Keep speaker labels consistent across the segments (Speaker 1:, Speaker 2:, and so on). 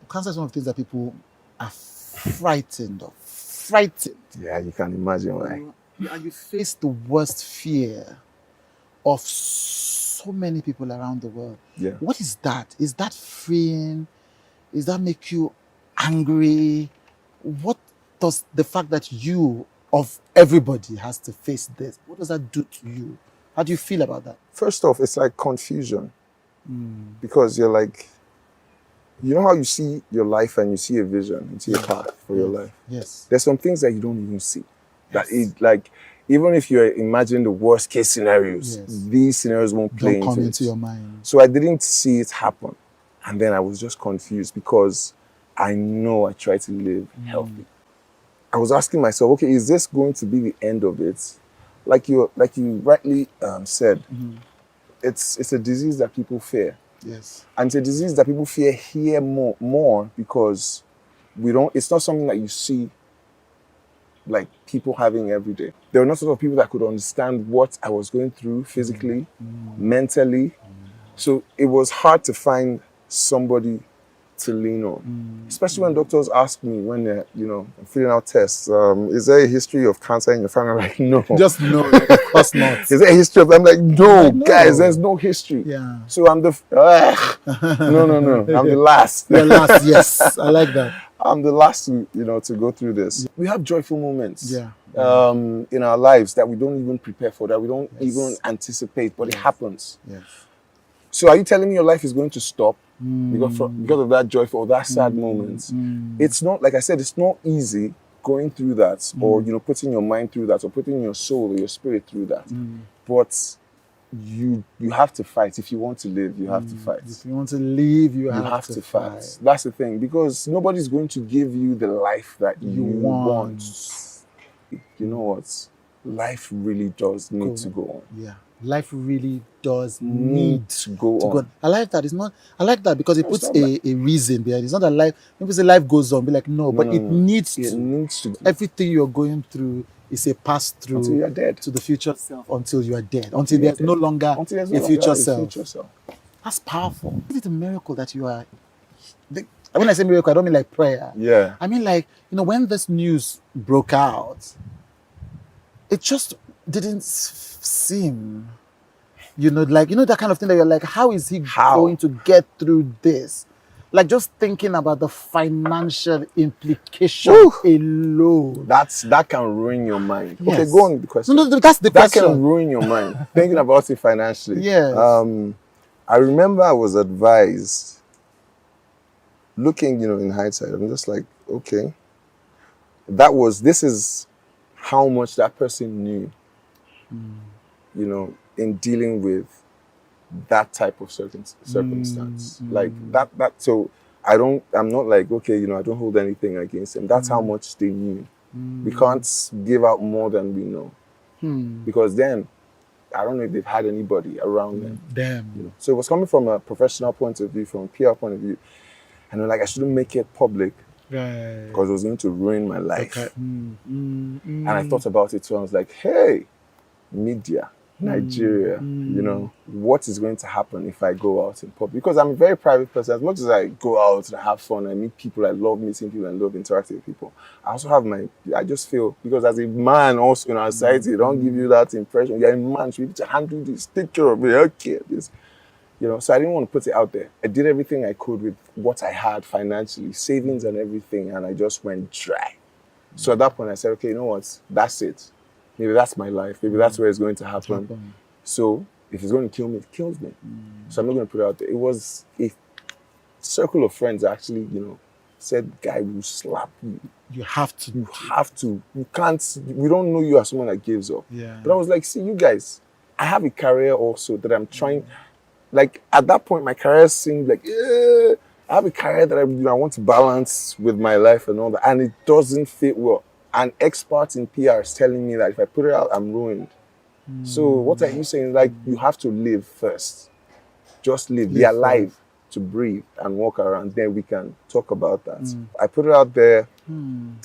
Speaker 1: cancer is one of the things that people are frightened of. Frightened.
Speaker 2: Yeah, you can imagine why.
Speaker 1: And you face the worst fear of so many people around the world.
Speaker 2: Yeah.
Speaker 1: What is that? Is that freeing? Does that make you angry? What does the fact that you, of everybody, has to face this, what does that do to you? How do you feel about that?
Speaker 2: First off, it's like confusion. Because you're like, you know how you see your life and you see a vision, you see a path for your life.
Speaker 1: Yes.
Speaker 2: There's some things that you don't even see. That it, like, even if you imagine the worst case scenarios, these scenarios won't play
Speaker 1: Don't come into your mind.
Speaker 2: So I didn't see it happen. And then I was just confused because I know I try to live healthy. I was asking myself, okay, is this going to be the end of it? Like you rightly said, it's a disease that people fear.
Speaker 1: Yes.
Speaker 2: And it's a disease that people fear here more because it's not something that you see like people having every day. There were not a lot of people that could understand what I was going through physically, mentally. So it was hard to find somebody to lean on. Especially when doctors ask me when they're, filling out tests, is there a history of cancer in your family? I'm like, no.
Speaker 1: Just no, of course not.
Speaker 2: Is there a history of, I'm like, no, guys, there's no history.
Speaker 1: Yeah.
Speaker 2: So I'm the, no, I'm the last.
Speaker 1: You're last, yes. I like that.
Speaker 2: I'm the last to go through this. We have joyful moments
Speaker 1: in
Speaker 2: our lives that we don't even prepare for, that we don't even anticipate, but it happens.
Speaker 1: Yes.
Speaker 2: So are you telling me your life is going to stop because of that joyful or that sad moment? It's not, like I said, it's not easy going through that or, putting your mind through that or putting your soul or your spirit through that. But you have to fight. If you want to live, you have to fight.
Speaker 1: If you want to live, you have to
Speaker 2: fight. That's the thing, because nobody's going to give you the life that you want. You know what? Life really does need to go on.
Speaker 1: Yeah. Life really does need
Speaker 2: to go on.
Speaker 1: I like that. I like that because it puts a reason behind it. It's not that life, people say life goes on, be like, no, but it needs to.
Speaker 2: It needs to.
Speaker 1: Everything you're going through is a pass through
Speaker 2: until you're dead.
Speaker 1: To the future self, until you are dead. Until there's no longer a future self. That's powerful. Is it a miracle that you are? When I say miracle, I don't mean like prayer.
Speaker 2: Yeah.
Speaker 1: I mean like, when this news broke out, it just didn't seem, that kind of thing that you're like, how is he going to get through this? Like just thinking about the financial implication alone.
Speaker 2: That can ruin your mind.
Speaker 1: Yes.
Speaker 2: Okay, go on with the question.
Speaker 1: No, that's the question.
Speaker 2: That can ruin your mind. Thinking about it financially.
Speaker 1: Yes.
Speaker 2: I remember I was advised, looking, in hindsight, I'm just like, okay, this is how much that person knew, in dealing with that type of circumstance. Like that, so I'm not like, okay, I don't hold anything against them. That's how much they knew. We can't give out more than we know. Because then, I don't know if they've had anybody around them.
Speaker 1: Damn.
Speaker 2: So it was coming from a professional point of view, from a PR point of view. And they're like, I shouldn't make it public.
Speaker 1: Right.
Speaker 2: Because it was going to ruin my life.
Speaker 1: Okay.
Speaker 2: And I thought about it, so I was like, hey, media, Nigeria, what is going to happen if I go out in public? Because I'm a very private person. As much as I go out and I have fun, I meet people, I love meeting people, I love interacting with people. I also have I just feel, because as a man also in our society, they don't give you that impression. You're a man, you need to handle this, take care of me, okay, this. So I didn't want to put it out there. I did everything I could with what I had financially, savings and everything, and I just went dry. So at that point I said, okay, you know what? That's it. Maybe that's my life. Maybe that's where it's going to happen. So if it's going to kill me, it kills me. So I'm not going to put it out there. It was a circle of friends actually, said, guy, will slap you.
Speaker 1: You have to.
Speaker 2: You have to. You can't. We don't know you as someone that gives up.
Speaker 1: Yeah.
Speaker 2: But I was like, see, you guys, I have a career also that I'm trying. Like at that point, my career seemed like, I have a career that I want to balance with my life and all that, and it doesn't fit well. An expert in PR is telling me that if I put it out, I'm ruined. So what are you saying? Like, you have to live first. Just live. Be alive to breathe and walk around. Then we can talk about that. I put it out there.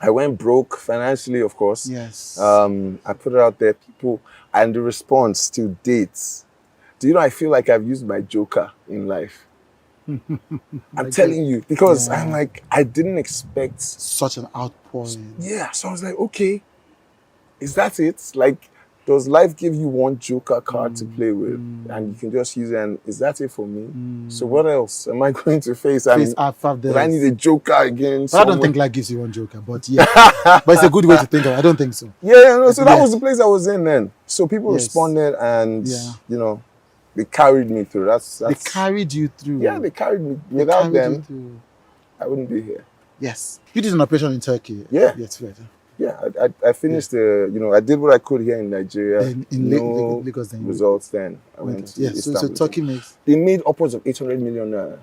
Speaker 2: I went broke financially, of course.
Speaker 1: Yes.
Speaker 2: I put it out there. People, and the response to dates. Do you know, I feel like I've used my joker in life. I'm telling you, because I'm like, I didn't expect
Speaker 1: such an outpouring.
Speaker 2: Yeah, so I was like, okay, is that it? Like, does life give you one joker card to play with, and you can just use it? And is that it for me? So what else am I going to face? I mean, will I need a joker again?
Speaker 1: But I don't think life gives you one joker. But yeah, but it's a good way to think of it. I don't think so.
Speaker 2: Yeah, no. So that was the place I was in then. So people responded, and you know, they carried me through. That's
Speaker 1: they carried you through.
Speaker 2: Yeah, they carried me. Without them, I wouldn't be here.
Speaker 1: Yes, you did an operation in Turkey.
Speaker 2: Yeah,
Speaker 1: yes, right.
Speaker 2: Yeah, I finished the, you know, I did what I could here in Nigeria. In Lagos, then results then. I went to Istanbul.
Speaker 1: So Turkey makes...
Speaker 2: They made upwards of 800 million.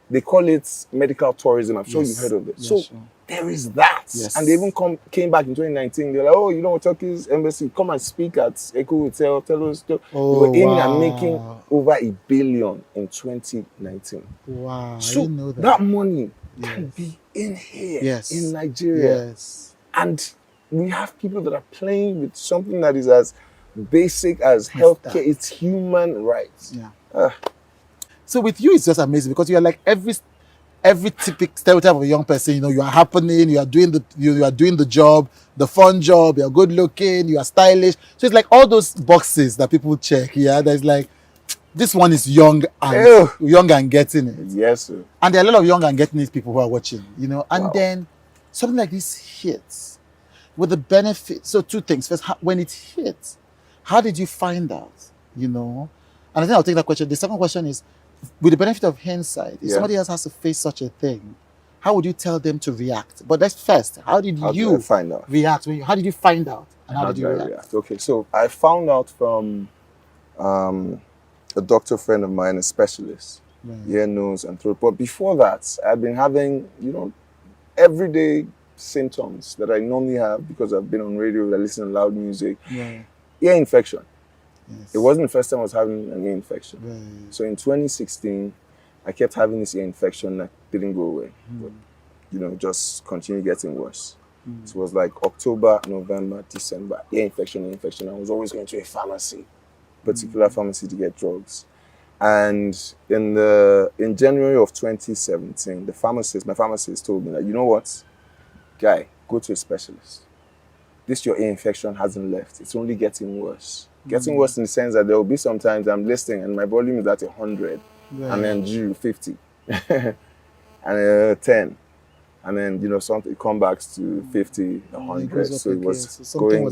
Speaker 2: They call it medical tourism. I'm sure you've heard of it.
Speaker 1: Yes,
Speaker 2: so there is that. Yes. And they even came back in 2019. They're like, oh, you know, Turkey's embassy, come and speak at Echo Hotel. Tell us. They were aiming at making over $1 billion in 2019.
Speaker 1: Wow,
Speaker 2: so
Speaker 1: I didn't know that.
Speaker 2: That money can be in here, in Nigeria.
Speaker 1: Yes.
Speaker 2: And we have people that are playing with something that is as basic as healthcare. It's human rights.
Speaker 1: Yeah. So with you, it's just amazing because you are like every typical stereotype of a young person. You know, you are happening. You are doing the job, the fun job. You are good looking. You are stylish. So it's like all those boxes that people check. Yeah, there's like, this one is young and getting it.
Speaker 2: Yes, sir.
Speaker 1: And there are a lot of young and getting it people who are watching. You know, and then something like this hits with the benefit. So two things. First, when it hits, how did you find out? You know, and I think I'll take that question. The second question is, with the benefit of hindsight, if somebody else has to face such a thing, how would you tell them to react? But that's first. How did you
Speaker 2: find out?
Speaker 1: React? How did you find out? And how did you react?
Speaker 2: Okay, so I found out from a doctor friend of mine, a specialist, ear, nose, and throat. But before that, I'd been having, you know, everyday symptoms that I normally have because I've been on radio, I listen to loud music. Ear infection. Yes. It wasn't the first time I was having an ear infection. So in 2016, I kept having this ear infection that didn't go away. But, you know, just continued getting worse. So it was like October, November, December, ear infection. I was always going to a pharmacy, particular pharmacy, to get drugs. And in January of 2017, my pharmacist told me that, you know what, guy, go to a specialist. This your ear infection hasn't left. It's only getting worse. Getting worse in the sense that there will be sometimes I'm listening and my volume is at 100, and then 50, and 10, and then, you know, something come back to 50, 100. So it was going,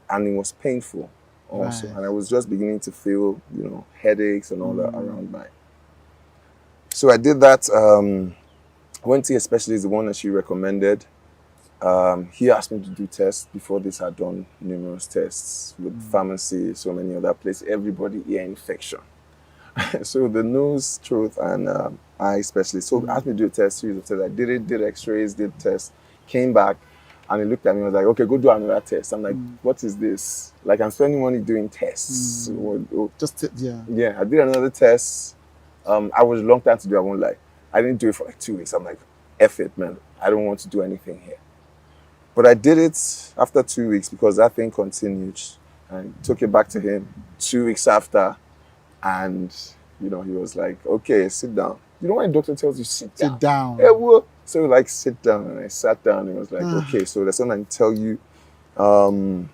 Speaker 2: and it was painful also. And I was just beginning to feel, you know, headaches and all that around my. So I did that. Went to a specialist, the one that she recommended. He asked me to do tests. Before this, I'd done numerous tests with pharmacy, so many other places. Everybody, ear infection. So the nose, throat, and eye specialist. So asked me to do a test, series of tests. I did it, did x-rays, did tests, came back, and he looked at me and was like, okay, go do another test. I'm like, what is this? Like, I'm spending money doing tests. Yeah, I did another test. I was a long time to do, I won't lie. I didn't do it for like 2 weeks. I'm like, F it, man. I don't want to do anything here. But I did it after 2 weeks because that thing continued. I took it back to him 2 weeks after. And, you know, he was like, okay, sit down. You know when a doctor tells you, sit down?
Speaker 1: Sit down.
Speaker 2: Yeah, well, so like, sit down. And I sat down and he was like, okay, so there's something I tell you. Do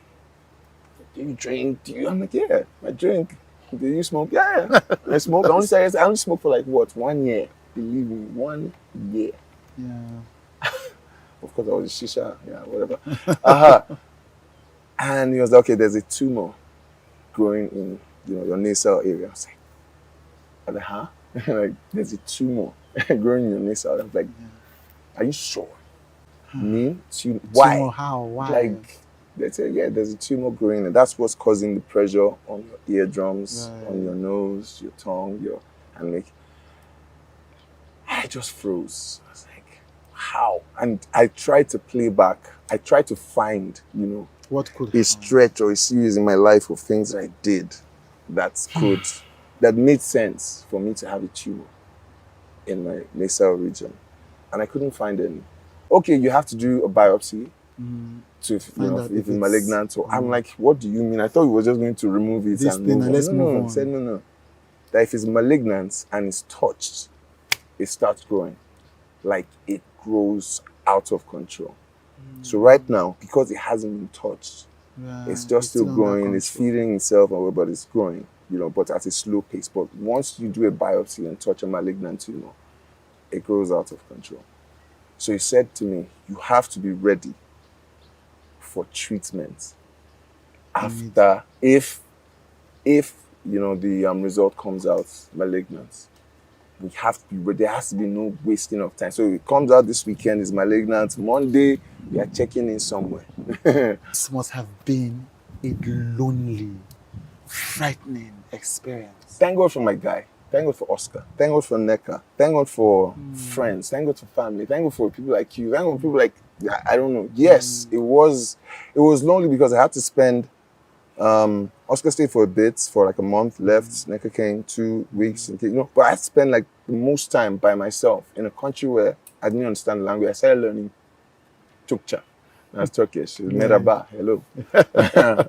Speaker 2: you drink? I'm like, yeah, I drink. Do you smoke? Yeah. I smoke. I only smoke for like, what, 1 year? Believe me, 1 year.
Speaker 1: Yeah.
Speaker 2: Of course, I was a shisha, whatever. And he was like, okay, there's a tumor growing in, you know, your nasal area. I was like, like, there's a tumor growing in your nasal. I was like, are you sure? Me? Why?
Speaker 1: Tumor how? Why?
Speaker 2: Like, they say, yeah, there's a tumor growing, and that's what's causing the pressure on your eardrums, on your nose, your tongue, and like, I just froze. I was like, how? And I tried to play back. I tried to find, you know,
Speaker 1: what could
Speaker 2: a stretch or a series in my life of things that I did that made sense for me to have a tumor in my nasal region. And I couldn't find any. Okay, you have to do a biopsy to, you know, if it's malignant. Or I'm like, what do you mean? I thought we were just going to remove it and move on.
Speaker 1: Let's move on.
Speaker 2: Said no. That if it's malignant and it's touched, it starts growing. Like it grows out of control. So right now, because it hasn't been touched, it's just still growing, it's feeding itself, but it's growing, but at a slow pace. But once you do a biopsy and touch a malignant tumor, it grows out of control. So he said to me, you have to be ready for treatment after, if the result comes out malignant. We have to be ready. There has to be no wasting of time. So it comes out this weekend, it's malignant. Monday, we are checking in somewhere.
Speaker 1: This must have been a lonely, frightening experience.
Speaker 2: Thank God for my guy. Thank God for Oscar. Thank God for Neka. Thank God for friends. Thank God for family. Thank God for people like you. Thank God for people like, I don't know. Yes, it was lonely because I had to spend, Oscar stayed for a bit, for like a month, left. Neka came 2 weeks, but I had to spend like the most time by myself in a country where I didn't understand the language. I started learning Turkcha. That's Turkish. Merhaba, hello.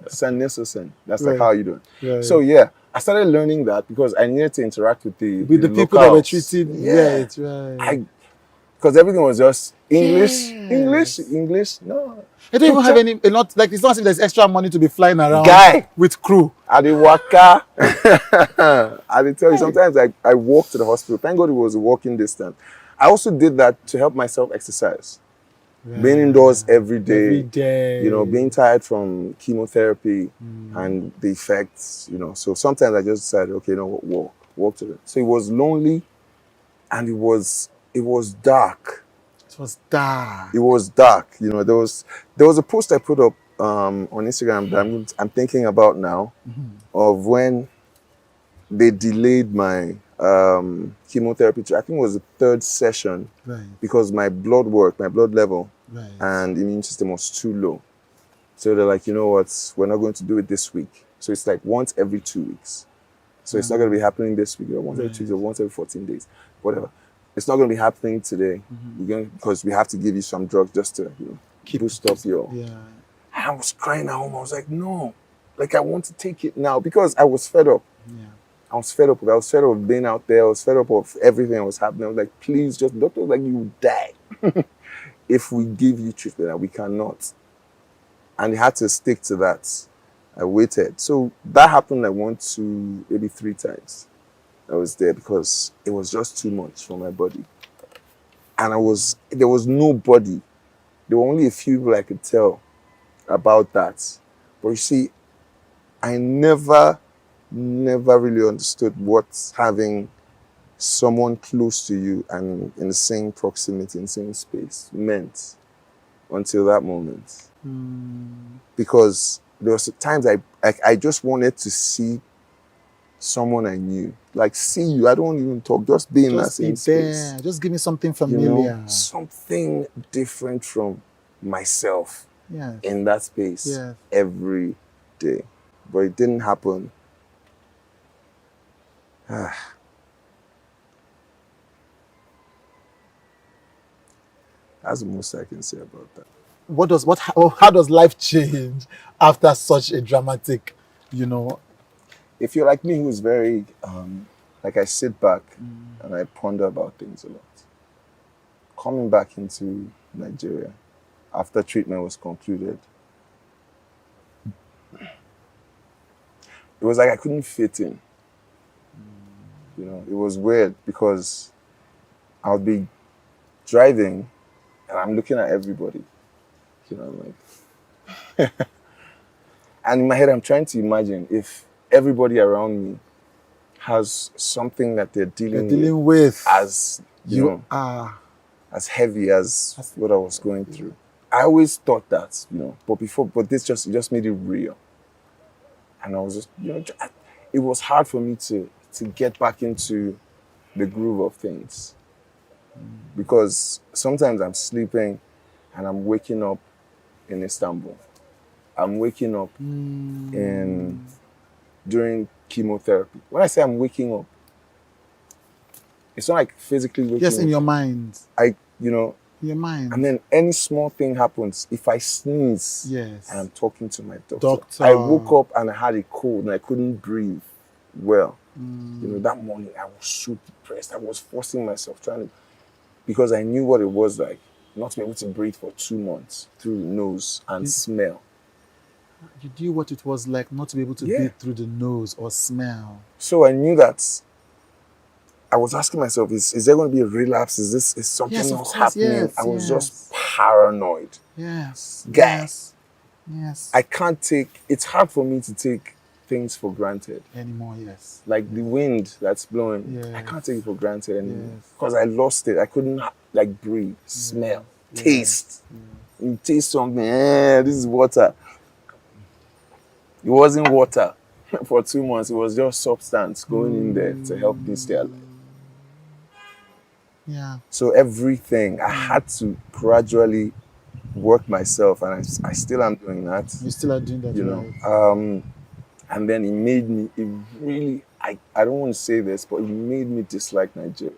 Speaker 2: Sen nasılsın? That's like, how are you doing? So yeah, I started learning that because I needed to interact with the
Speaker 1: people that were treated. Right.
Speaker 2: Because everything was just English. No.
Speaker 1: They don't even have any, it's not as if there's extra money to be flying around with crew.
Speaker 2: I did waka. I did tell you, sometimes I walked to the hospital. Thank God it was a walking distance. I also did that to help myself exercise. Being indoors every day, being tired from chemotherapy and the effects, So sometimes I just decided, okay, walk to it. So it was lonely and it was dark.
Speaker 1: It was dark.
Speaker 2: It was dark. There was a post I put up on Instagram that I'm thinking about now, of when they delayed my chemotherapy. I think it was the 3rd session, because my blood level and immune system was too low. So they're like, you know what, we're not going to do it this week. So it's like once every 2 weeks. So it's not going to be happening this week, or once every 2 weeks, or once every 14 days, whatever. It's not going to be happening today, because we have to give you some drugs just to boost up your... I was crying at home. I was like, no, I want to take it now, because I was fed up. I was fed up. I was fed up of being out there. I was fed up of everything that was happening. I was like, please, just doctor was like, you will die if we give you treatment, and we cannot. And they had to stick to that. I waited. So that happened like 1, 2, maybe 3 times. I was there because it was just too much for my body. And there was nobody. There were only a few people I could tell about that. But you see, I never really understood what having someone close to you and in the same proximity, in the same space meant until that moment. Because there was times I just wanted to see someone I knew. Like, see you, I don't even talk, just be in that same space.
Speaker 1: Just give me something familiar.
Speaker 2: Something different from myself in that space every day. But it didn't happen. That's the most I can say about that.
Speaker 1: How does life change after such a dramatic,
Speaker 2: If you're like me, who's very, I sit back and I ponder about things a lot. Coming back into Nigeria after treatment was concluded, it was like I couldn't fit in. It was weird because I'll be driving and I'm looking at everybody. I'm like, and in my head, I'm trying to imagine if everybody around me has something that they're dealing with as you are, as heavy as what I was going through. I always thought that, but this just made it real. And I was just, it was hard for me to get back into the groove of things. Because sometimes I'm sleeping and I'm waking up in Istanbul. I'm waking up during chemotherapy. When I say I'm waking up, it's not like physically waking up.
Speaker 1: Yes, in your mind. Your mind.
Speaker 2: And then any small thing happens. If I sneeze,
Speaker 1: and
Speaker 2: I'm talking to my doctor. I woke up and I had a cold and I couldn't breathe well. You know, that morning I was so depressed. I was forcing myself, because I knew what it was like not to be able to breathe for 2 months through the nose and smell.
Speaker 1: You knew what it was like not to be able to breathe through the nose or smell.
Speaker 2: So I knew that I was asking myself, is there going to be a relapse? Is something else happening?
Speaker 1: Yes,
Speaker 2: I was just paranoid.
Speaker 1: Yes.
Speaker 2: Guys,
Speaker 1: yes.
Speaker 2: It's hard for me to take things for granted.
Speaker 1: Anymore, yes.
Speaker 2: Like the wind that's blowing,
Speaker 1: yes.
Speaker 2: I can't take it for granted anymore. Because I lost it. I couldn't like breathe, smell, taste. You taste something, this is water. It wasn't water for 2 months. It was just substance going in there to help me stay alive.
Speaker 1: Yeah.
Speaker 2: So everything, I had to gradually work myself, and I still am doing that.
Speaker 1: You still are doing that,
Speaker 2: you know. And then it really, I don't want to say this, but it made me dislike Nigeria.